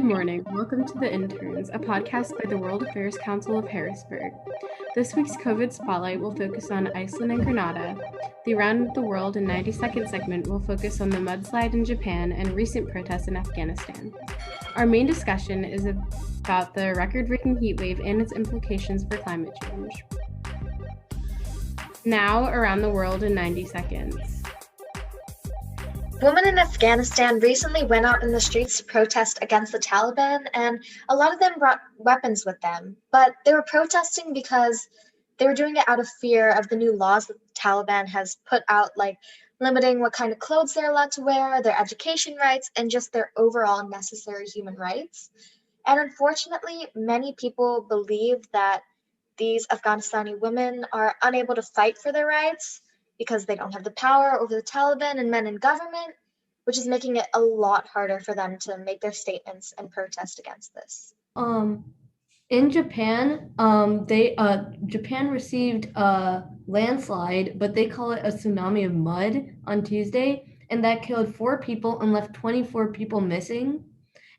morning. Welcome to The Interns, a podcast by the World Affairs Council of Harrisburg. This week's COVID Spotlight will focus on Iceland and Grenada. The Around the World in 90-second segment will focus on the mudslide in Japan and recent protests in Afghanistan. Our main discussion is about the record-breaking heat wave and its implications for climate change. Now, Around the World in 90 seconds. Women in Afghanistan recently went out in the streets to protest against the Taliban, and a lot of them brought weapons with them. But they were protesting because they were doing it out of fear of the new laws that the Taliban has put out, like limiting what kind of clothes they're allowed to wear, their education rights, and just their overall necessary human rights. And unfortunately, many people believe that these Afghanistani women are unable to fight for their rights because they don't have the power over the Taliban and men in government, which is making it a lot harder for them to make their statements and protest against this. In Japan, Japan received a landslide, but they call it a tsunami of mud on Tuesday, and that killed 4 people and left 24 people missing.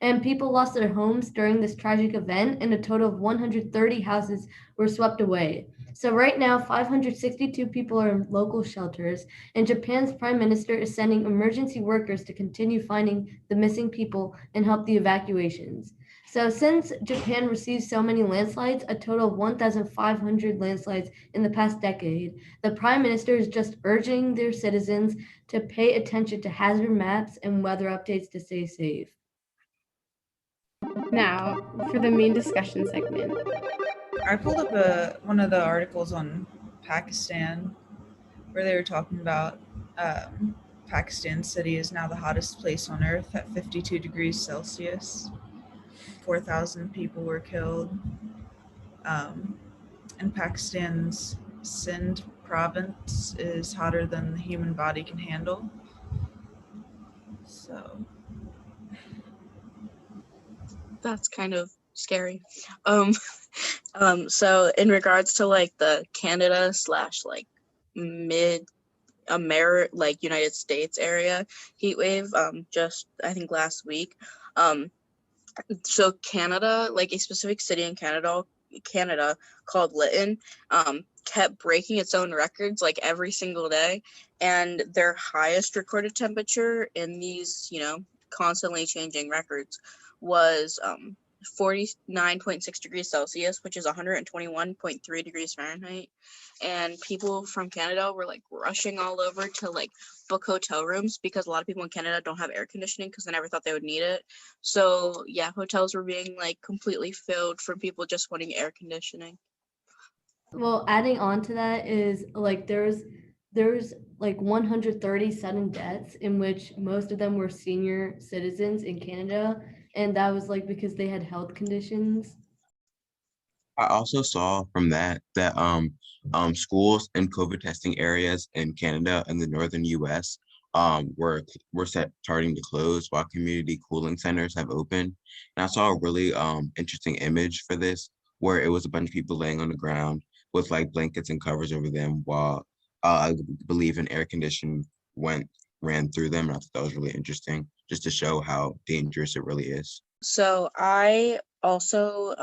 And people lost their homes during this tragic event, and a total of 130 houses were swept away. So right now, 562 people are in local shelters, and Japan's prime minister is sending emergency workers to continue finding the missing people and help the evacuations. So since Japan received so many landslides, a total of 1,500 landslides in the past decade, the prime minister is just urging their citizens to pay attention to hazard maps and weather updates to stay safe. Now, for the main discussion segment. I pulled up one of the articles on Pakistan where they were talking about Pakistan City is now the hottest place on earth at 52 degrees Celsius. 4,000 people were killed. And Pakistan's Sindh province is hotter than the human body can handle. So that's kind of scary. So in regards to like the Canada / like United States area heat wave, just I think last week. So Canada, like a specific city in Canada called Lytton, kept breaking its own records like every single day, and their highest recorded temperature in these, constantly changing records was 49.6 degrees Celsius, which is 121.3 degrees Fahrenheit. And people from Canada were like rushing all over to like book hotel rooms because a lot of people in Canada don't have air conditioning because they never thought they would need it. So yeah, hotels were being like completely filled from people just wanting air conditioning. Well, adding on to that is like there's like 130 sudden deaths, in which most of them were senior citizens in Canada, and that was like because they had health conditions. I also saw from that schools and COVID testing areas in Canada and the northern U.S. were starting to close while community cooling centers have opened. And I saw a really interesting image for this, where it was a bunch of people laying on the ground with like blankets and covers over them while I believe an air condition ran through them. And I thought that was really interesting, just to show how dangerous it really is. So I also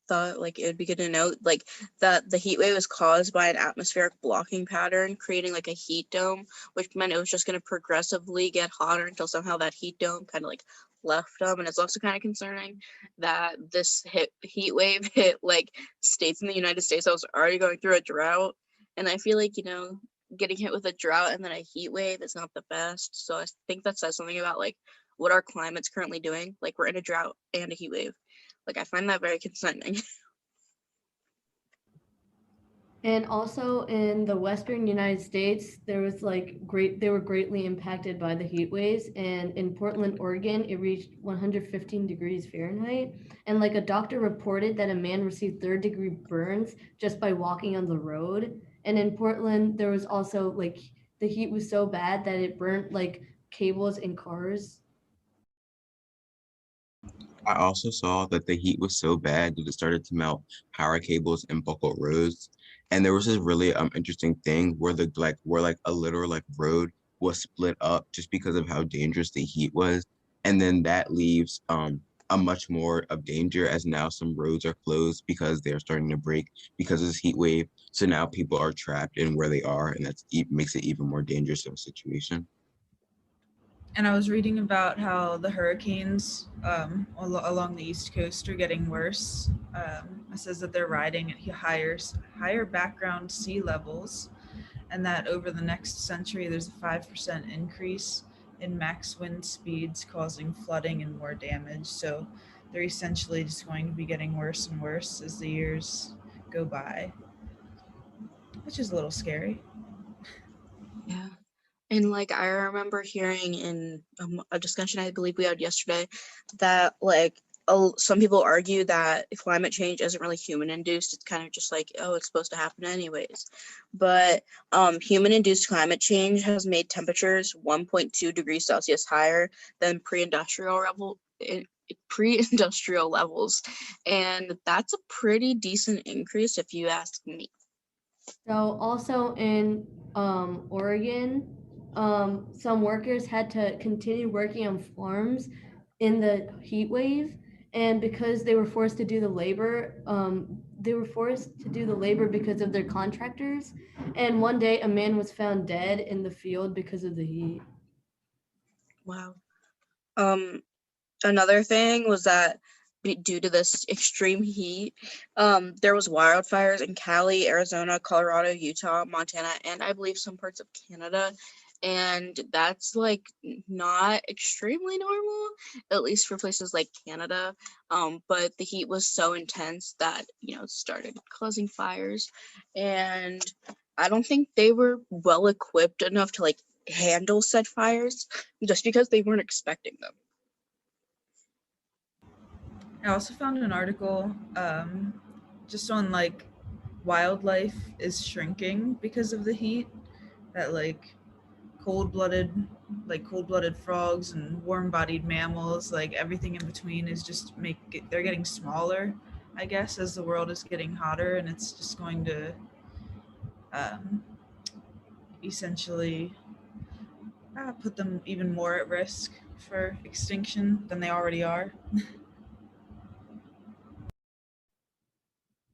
thought like it would be good to note like that the heat wave was caused by an atmospheric blocking pattern creating like a heat dome, which meant it was just going to progressively get hotter until somehow that heat dome kind of like left them. And it's also kind of concerning that this heat wave hit like states in the United States that was already going through a drought. And I feel like, getting hit with a drought and then a heat wave is not the best. So I think that says something about like what our climate's currently doing. Like we're in a drought and a heat wave. Like I find that very concerning. And also in the Western United States, they were greatly impacted by the heat waves. And in Portland, Oregon, it reached 115 degrees Fahrenheit. And like a doctor reported that a man received 3rd-degree burns just by walking on the road. And in Portland, there was also like the heat was so bad that it burnt like cables in cars. I also saw that the heat was so bad that it started to melt power cables and buckle roads. And there was this really interesting thing where a literal road was split up just because of how dangerous the heat was. And then that leaves a much more of danger, as now some roads are closed because they're starting to break because of this heat wave. So now people are trapped in where they are, and that's makes it even more dangerous of a situation. And I was reading about how the hurricanes along the East Coast are getting worse. It says that they're riding at higher background sea levels, and that over the next century, there's a 5% increase in max wind speeds, causing flooding and more damage. So they're essentially just going to be getting worse and worse as the years go by, which is a little scary. Yeah. And like I remember hearing in a discussion I believe we had yesterday that like some people argue that climate change isn't really human induced. It's kind of just like, oh, it's supposed to happen anyways. But human induced climate change has made temperatures 1.2 degrees Celsius higher than pre-industrial levels, and that's a pretty decent increase if you ask me. So also in Oregon, some workers had to continue working on farms in the heat wave, and because they were forced to do the labor, because of their contractors. And one day, a man was found dead in the field because of the heat. Wow. Another thing was that due to this extreme heat, there was wildfires in Cali, Arizona, Colorado, Utah, Montana, and I believe some parts of Canada. And that's like not extremely normal, at least for places like Canada. But the heat was so intense that, it started causing fires. And I don't think they were well equipped enough to like handle said fires just because they weren't expecting them. I also found an article just on like wildlife is shrinking because of the heat. That like cold-blooded cold-blooded frogs and warm-bodied mammals, like everything in between, is just they're getting smaller, I guess, as the world is getting hotter, and it's just going to um, essentially put them even more at risk for extinction than they already are.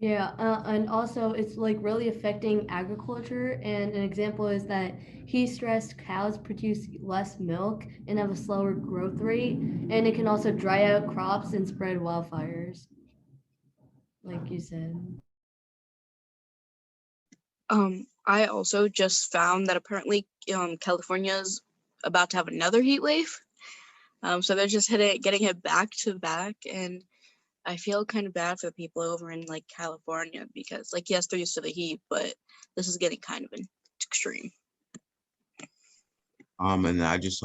Yeah, and also it's like really affecting agriculture. And an example is that heat-stressed cows produce less milk and have a slower growth rate, and it can also dry out crops and spread wildfires, like you said. I also just found that apparently California's about to have another heat wave. So they're just getting hit back to back, and I feel kind of bad for the people over in like California because, like, yes, they're used to the heat, but this is getting kind of extreme. And then I'm just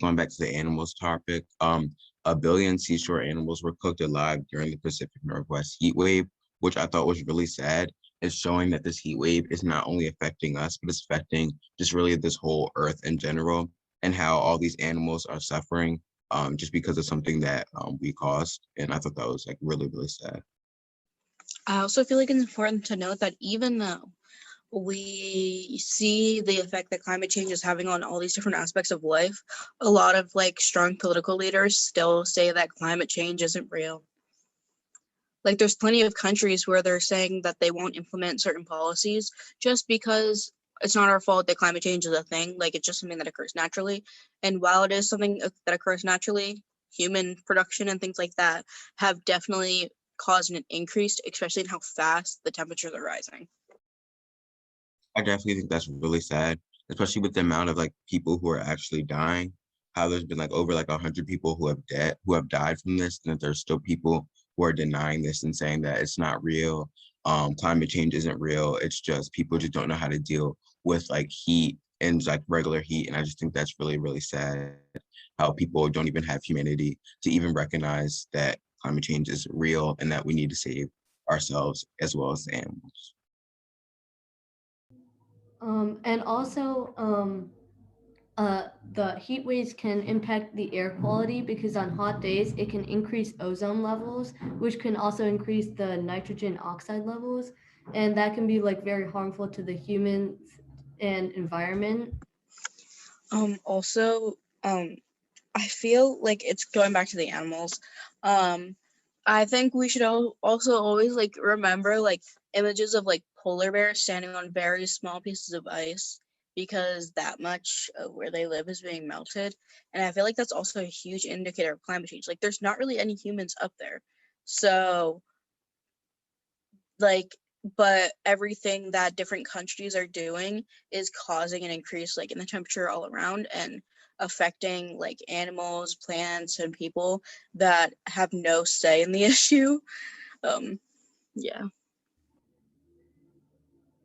going back to the animals topic. 1 billion seashore animals were cooked alive during the Pacific Northwest heat wave, which I thought was really sad. It's showing that this heat wave is not only affecting us, but it's affecting just really this whole earth in general, and how all these animals are suffering just because of something that we caused. And I thought that was like really, really sad. I also feel like it's important to note that even though we see the effect that climate change is having on all these different aspects of life, a lot of like strong political leaders still say that climate change isn't real. Like there's plenty of countries where they're saying that they won't implement certain policies just because it's not our fault that climate change is a thing. Like it's just something that occurs naturally. And while it is something that occurs naturally, human production and things like that have definitely caused an increase, especially in how fast the temperatures are rising. I definitely think that's really sad, especially with the amount of like people who are actually dying. How there's been like over like 100 people who have died from this, and that there's still people who are denying this and saying that it's not real. Climate change isn't real. It's just people just don't know how to deal with like heat and like regular heat. And I just think that's really, really sad. How people don't even have humanity to even recognize that climate change is real and that we need to save ourselves as well as the animals. And also, the heat waves can impact the air quality because on hot days it can increase ozone levels, which can also increase the nitrogen oxide levels, and that can be like very harmful to the humans and environment. Also, I feel like it's going back to the animals. I think we should also always like remember like images of like polar bears standing on very small pieces of ice because that much of where they live is being melted. And I feel like that's also a huge indicator of climate change. Like there's not really any humans up there. So like, but everything that different countries are doing is causing an increase like in the temperature all around and affecting like animals, plants, and people that have no say in the issue. Yeah.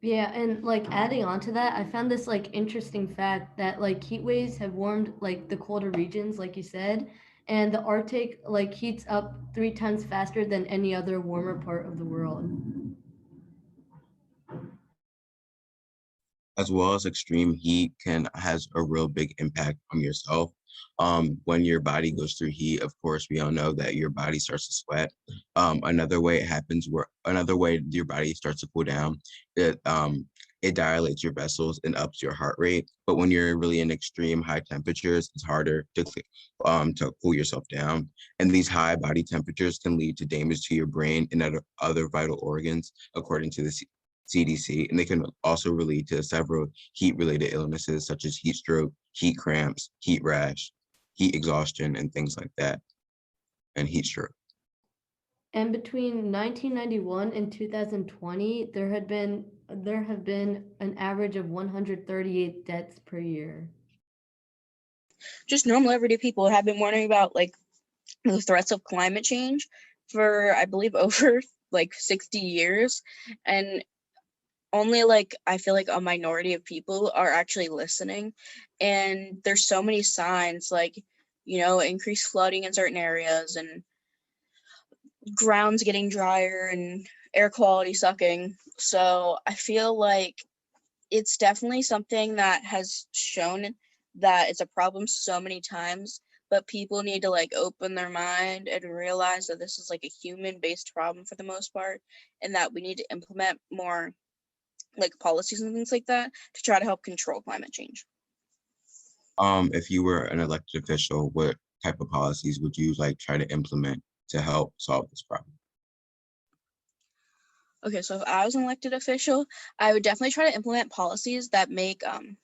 Yeah, and like adding on to that, I found this like interesting fact that like heat waves have warmed like the colder regions, like you said, and the Arctic like heats up 3 times faster than any other warmer part of the world. As well as extreme heat can has a real big impact on yourself. When your body goes through heat, of course, we all know that your body starts to sweat. Another way your body starts to cool down, it dilates your vessels and ups your heart rate. But when you're really in extreme high temperatures, it's harder to cool yourself down. And these high body temperatures can lead to damage to your brain and other vital organs, according to the CDC, and they can also relate to several heat-related illnesses such as heat stroke, heat cramps, heat rash, heat exhaustion, and things like that, and heat stroke. And between 1991 and 2020, there have been an average of 138 deaths per year. Just normal everyday people have been warning about like the threats of climate change for I believe over like 60 years, and only like I feel like a minority of people are actually listening. And there's so many signs like, you know, increased flooding in certain areas and grounds getting drier and air quality sucking. So I feel like it's definitely something that has shown that it's a problem so many times, but people need to like open their mind and realize that this is like a human based problem for the most part, and that we need to implement more like policies and things like that to try to help control climate change. If you were an elected official, what type of policies would you like try to implement to help solve this problem? Okay, so if I was an elected official, I would definitely try to implement policies that make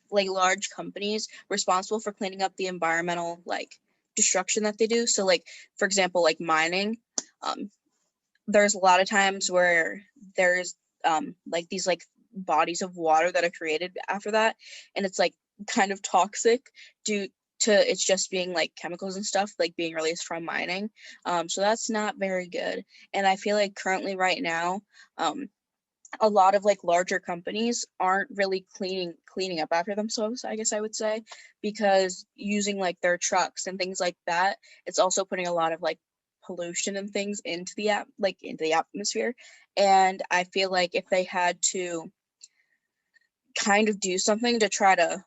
like large companies responsible for cleaning up the environmental like destruction that they do. So like for example, like mining, there's a lot of times where there's like these like bodies of water that are created after that, and it's like kind of toxic due to it's just being like chemicals and stuff like being released from mining. So that's not very good. And I feel like currently right now, a lot of like larger companies aren't really cleaning up after themselves, I guess I would say, because using like their trucks and things like that, it's also putting a lot of like pollution and things into the atmosphere. And I feel like if they had to kind of do something to try to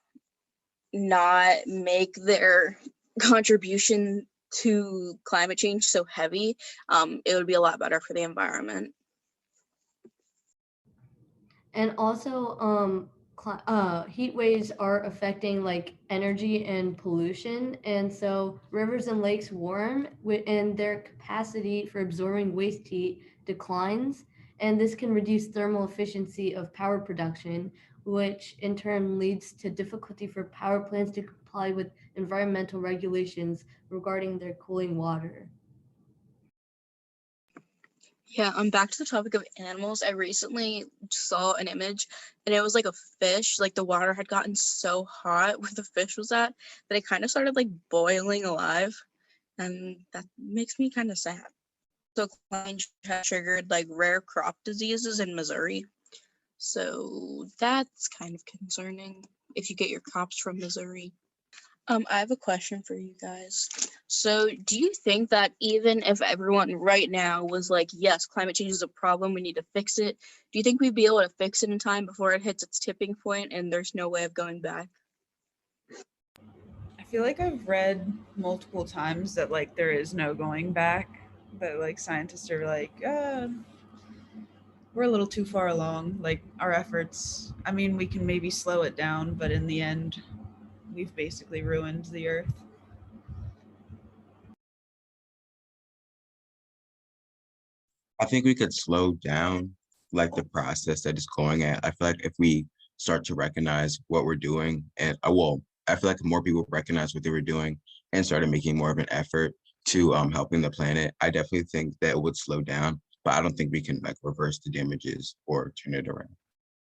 not make their contribution to climate change so heavy, it would be a lot better for the environment. And also, heat waves are affecting like energy and pollution, and so rivers and lakes warm, and their capacity for absorbing waste heat declines, and this can reduce thermal efficiency of power production, which in turn leads to difficulty for power plants to comply with environmental regulations regarding their cooling water. Yeah, back to the topic of animals. I recently saw an image and it was like a fish, like the water had gotten so hot where the fish was at that it kind of started like boiling alive. And that makes me kind of sad. So climate change has triggered like rare crop diseases in Missouri. So that's kind of concerning if you get your crops from Missouri. I have a question for you guys. So, do you think that even if everyone right now was like, yes, climate change is a problem, we need to fix it, do you think we'd be able to fix it in time before it hits its tipping point and there's no way of going back? I feel like I've read multiple times that like there is no going back, that like scientists are like, we're a little too far along. Like our efforts, I mean, we can maybe slow it down, but in the end, we've basically ruined the earth. I think we could slow down like the process that it's going at. I feel like if we start to recognize what we're doing and well, I feel like more people recognize what they were doing and started making more of an effort to helping the planet, I definitely think that it would slow down, but I don't think we can like reverse the damages or turn it around.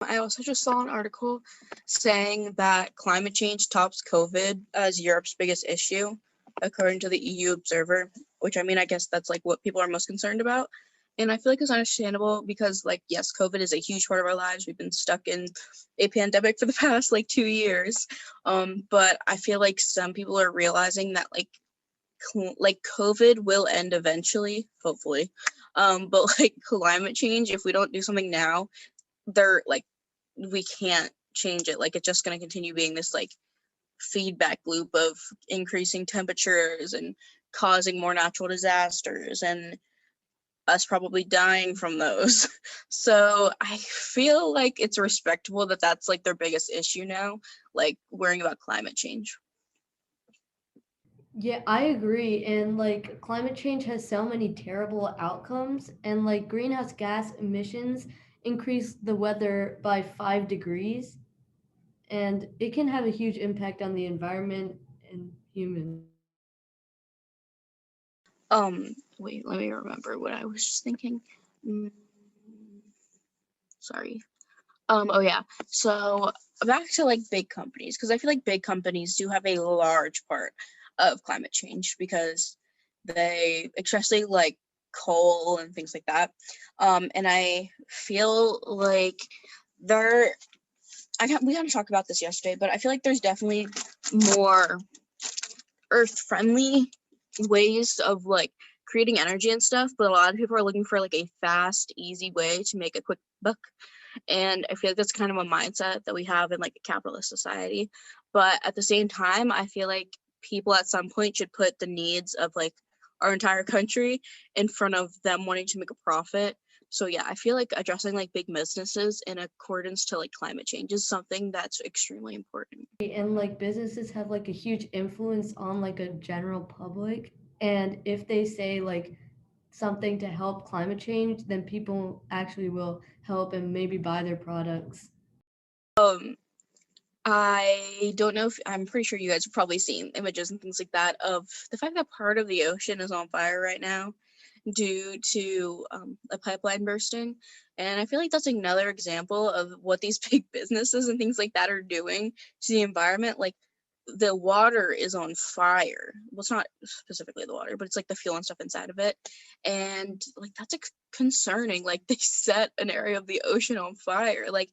I also just saw an article saying that climate change tops COVID as Europe's biggest issue, according to the EU Observer, which I mean, I guess that's like what people are most concerned about. And I feel like it's understandable because, like, yes, COVID is a huge part of our lives. We've been stuck in a pandemic for the past like 2 years. But I feel like some people are realizing that like COVID will end eventually, hopefully. But like climate change, if we don't do something now, they're like, we can't change it. Like, it's just going to continue being this like feedback loop of increasing temperatures and causing more natural disasters and us probably dying from those. So I feel like it's respectable that that's like their biggest issue now, like worrying about climate change. Yeah, I agree. And like climate change has so many terrible outcomes, and like greenhouse gas emissions increase the weather by 5 degrees, and it can have a huge impact on the environment and humans. Wait, let me remember what I was just thinking. Mm, Sorry. Oh yeah. So back to like big companies, because I feel like big companies do have a large part of climate change because they, especially like coal and things like that. And I feel like there, we kind of talked about this yesterday, but I feel like there's definitely more earth-friendly ways of like creating energy and stuff, but a lot of people are looking for like a fast, easy way to make a quick buck. And I feel like that's kind of a mindset that we have in like a capitalist society. But at the same time, I feel like people at some point should put the needs of like our entire country in front of them wanting to make a profit. So yeah, I feel like addressing like big businesses in accordance to like climate change is something that's extremely important. And like businesses have like a huge influence on like a general public. And if they say like something to help climate change, then people actually will help and maybe buy their products. I don't know if, I'm pretty sure you guys have probably seen images and things like that of the fact that part of the ocean is on fire right now due to a pipeline bursting. And I feel like that's another example of what these big businesses and things like that are doing to the environment. Like, the water is on fire. Well, it's not specifically the water, but it's like the fuel and stuff inside of it. And like, that's concerning. Like, they set an area of the ocean on fire. Like,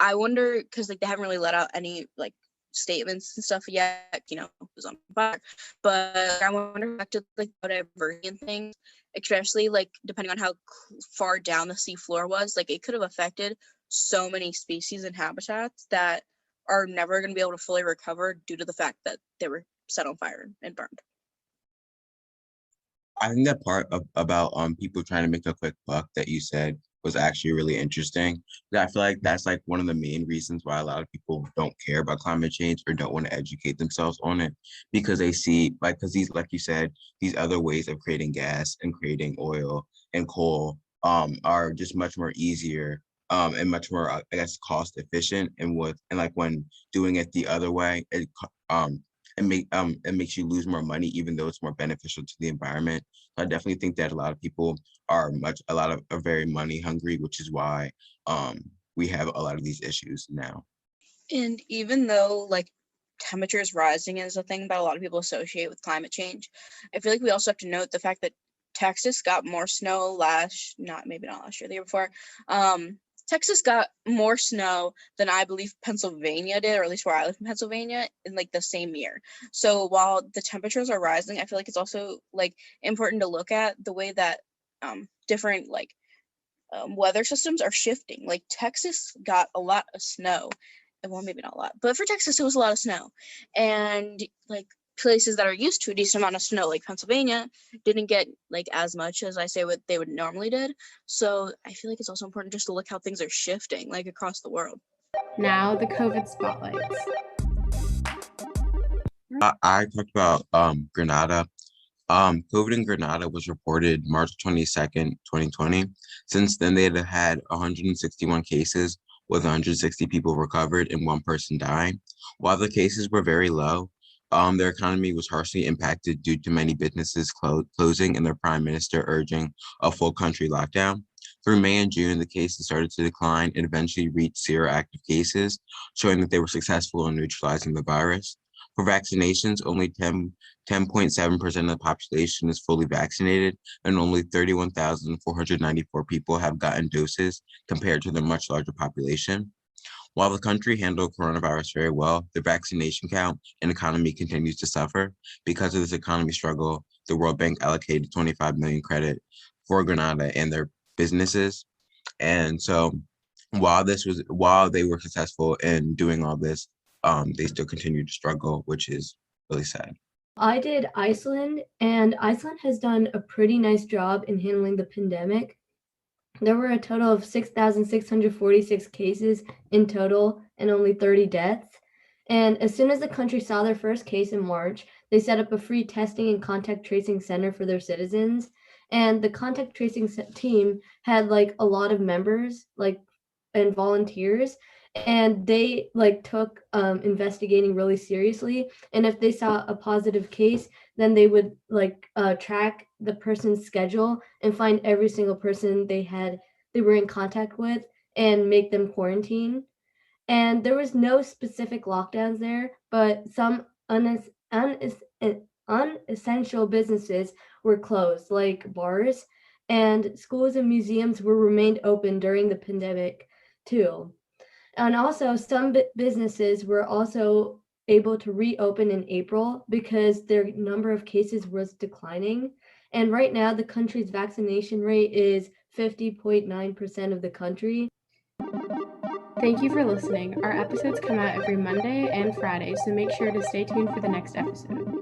I wonder, because like they haven't really let out any like statements and stuff yet, it was on fire. But I wonder back to like biodiversity and things, especially like depending on how far down the seafloor was, like it could have affected so many species and habitats that are never going to be able to fully recover due to the fact that they were set on fire and burned. I think that part about people trying to make a quick buck that you said was actually really interesting. I feel like that's like one of the main reasons why a lot of people don't care about climate change or don't want to educate themselves on it, because they see like, because these, like you said, these other ways of creating gas and creating oil and coal are just much more easier and much more I guess cost efficient, and like when doing it the other way, it makes you lose more money, even though it's more beneficial to the environment. So I definitely think that a lot of people are very money hungry, which is why we have a lot of these issues now. And even though like temperatures rising is a thing that a lot of people associate with climate change, I feel like we also have to note the fact that Texas got more snow not last year, the year before. Texas got more snow than I believe Pennsylvania did, or at least where I live in Pennsylvania, in like the same year. So while the temperatures are rising, I feel like it's also like important to look at the way that different like weather systems are shifting. Like Texas got a lot of snow, well, maybe not a lot, but for Texas it was a lot of snow, and like places that are used to a decent amount of snow, like Pennsylvania, didn't get like as much as I say what they would normally did. So I feel like it's also important just to look how things are shifting like across the world. Now, the COVID spotlights. I talked about Grenada COVID in Grenada was reported March 22nd, 2020. Since then, they had 161 cases with 160 people recovered and one person dying. While the cases were very low, their economy was harshly impacted due to many businesses closing and their prime minister urging a full country lockdown. Through May and June, the cases started to decline and eventually reached 0 active cases, showing that they were successful in neutralizing the virus. For vaccinations, only 10.7% of the population is fully vaccinated, and only 31,494 people have gotten doses compared to the much larger population. While the country handled coronavirus very well, the vaccination count and economy continues to suffer. Because of this economy struggle, the World Bank allocated 25 million credit for Grenada and their businesses. And so while they were successful in doing all this, they still continue to struggle, which is really sad. I did Iceland, and Iceland has done a pretty nice job in handling the pandemic. There were a total of 6,646 cases in total and only 30 deaths. And as soon as the country saw their first case in March, they set up a free testing and contact tracing center for their citizens. And the contact tracing team had like a lot of members, like, and volunteers, and they like took investigating really seriously. And if they saw a positive case, then they would like track the person's schedule and find every single person they were in contact with and make them quarantine. And there was no specific lockdowns there, but some unessential businesses were closed, like bars, and schools and museums were remained open during the pandemic too. And also, some businesses were also able to reopen in April because their number of cases was declining. And right now, the country's vaccination rate is 50.9% of the country. Thank you for listening. Our episodes come out every Monday and Friday, so make sure to stay tuned for the next episode.